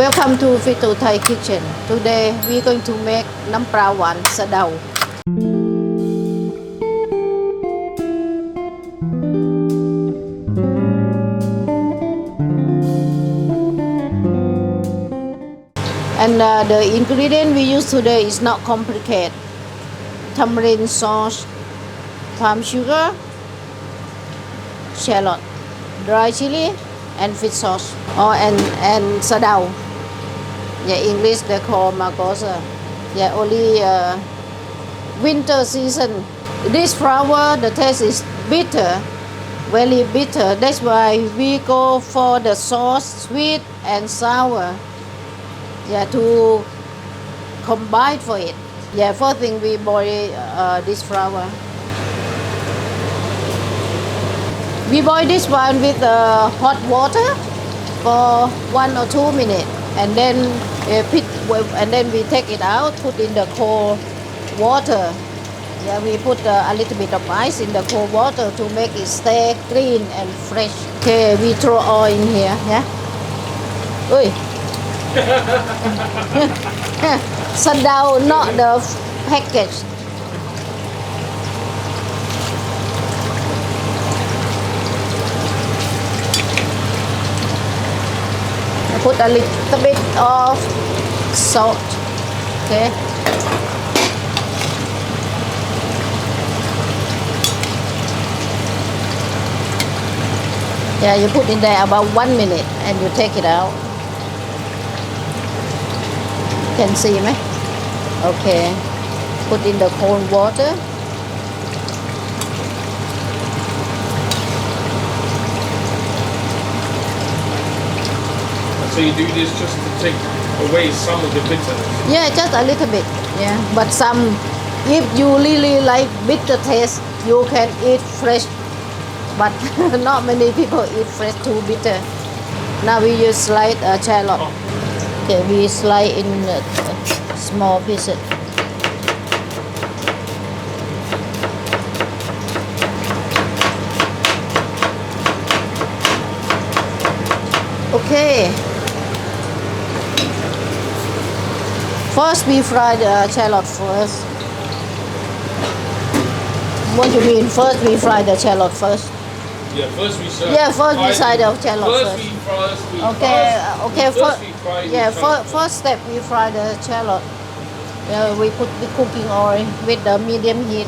Welcome to Fitous Thai Kitchen. Today we're going to make nampla หวาน Sadao. And the ingredient we use today is not complicated. Tamarind sauce, palm sugar, shallot, dry chilli, and fish sauce. And Sadao. Yeah, English they call magosa. Yeah, only winter season. This flower, the taste is bitter, very bitter. That's why we go for the sauce, sweet and sour. Yeah, to combine for it. Yeah, first thing we boil this flower. We boil this one with hot water for 1 or 2 minutes, and then we take it out, put in the cold water. Yeah, we put a little bit of ice in the cold water to make it stay clean and fresh. Okay, we throw oil in here. Yeah. Ui. Sadao, not the package. Put a little bit of salt. Okay. Yeah, you put in there about 1 minute and you take it out. Can see me? Okay. Put in the cold water. So you do this just to take away some of the bitterness? Yeah, just a little bit. Yeah, but some, if you really like bitter taste, you can eat fresh. But not many people eat fresh too bitter. Now we use sliced shallot. Okay, we slice in small pieces. Okay. First, we fry the shallot first. What do you mean? First, we fry the shallot first. Yeah, first we fry. Yeah, first we fry the shallot first. First step we fry the shallot. We put the cooking oil with the medium heat.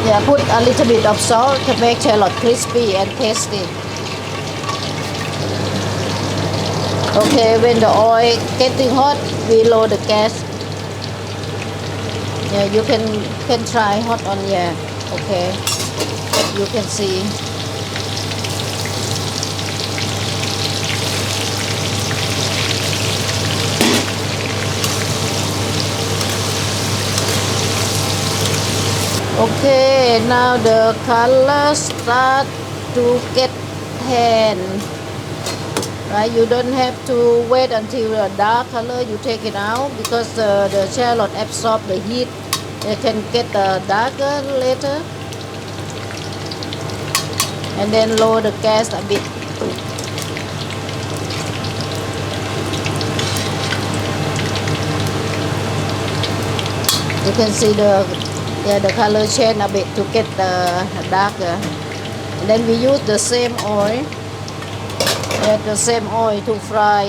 Yeah, put a little bit of salt to make shallot crispy and tasty. Okay, when the oil getting hot, we lower the gas. Yeah, you can try hot on here. Okay, you can see. Okay, now the color start to get tan. Right, you don't have to wait until a dark color. You take it out because the shallot absorb the heat. It can get darker later. And then lower the gas a bit. You can see the color change a bit to get darker. And then we use the same oil. The same oil to fry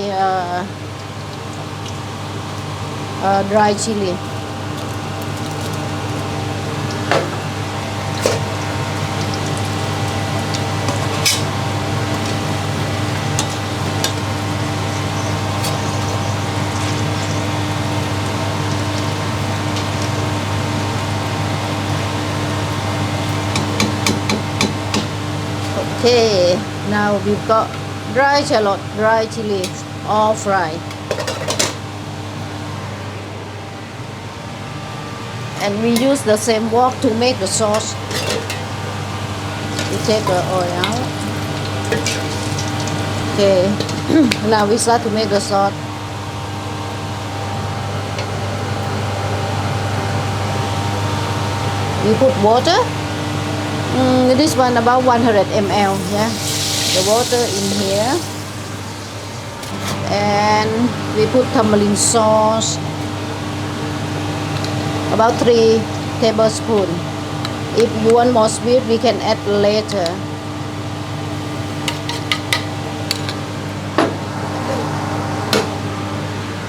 dry chilli. Okay, now we've got dry shallot, dry chilli, all fried. And we use the same wok to make the sauce. We take the oil out. Okay, now we start to make the sauce. We put water. This one about 100 ml. Yeah, the water in here, and we put tamarind sauce about 3 tablespoons. If you want more sweet, we can add later.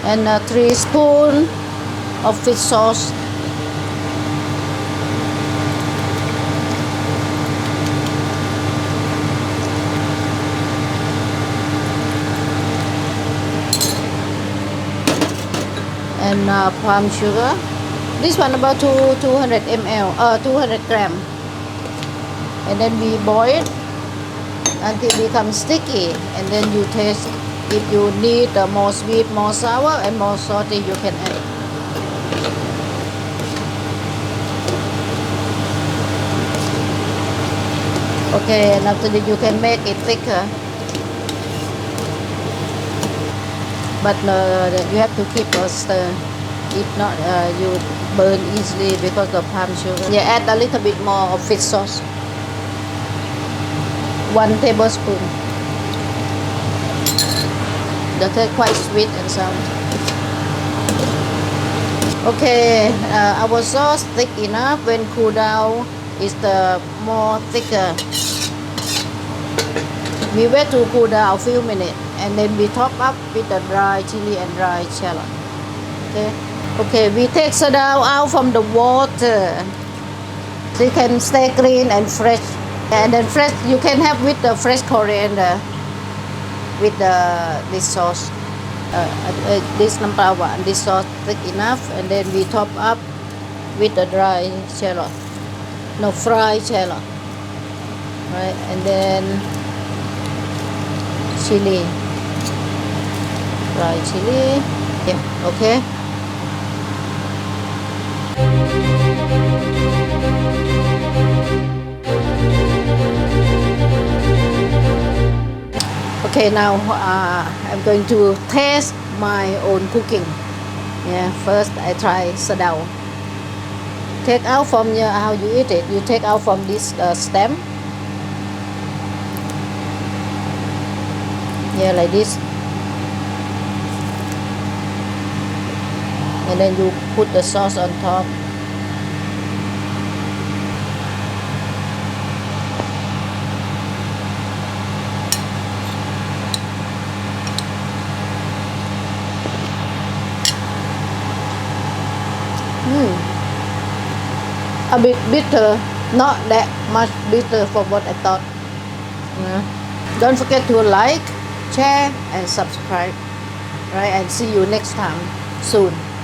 And 3 spoons of fish sauce. And palm sugar. This one about 200 ml, 200 gram. And then we boil until it becomes sticky. And then you taste if you need more sweet, more sour, and more salty. You can add. Okay, and after that you can make it thicker. But you have to keep a stir. If not, you burn easily because of palm sugar. Yeah, add a little bit more of fish sauce. 1 tablespoon. They're quite sweet and sour. Okay, our sauce thick enough. When cool down, is the more thicker. We wait to cool down a few minutes, and then we top up with the dry chili and dry shallot. Okay. Okay, we take Sadao out from the water. They can stay clean and fresh. And then fresh, you can have with the fresh coriander with this sauce. This nampla, this sauce thick enough, and then we top up with the dry shallot. No, fried shallot. Right, and then chili. Dry chili. Yeah, okay. Okay, now I'm going to taste my own cooking. Yeah, first I try Sadao. Take out from how you eat it. You take out from this stem. Yeah, like this. And then you put the sauce on top. A bit bitter, not that much bitter for what I thought. Don't forget to like, share, and subscribe. Right, and see you next time soon.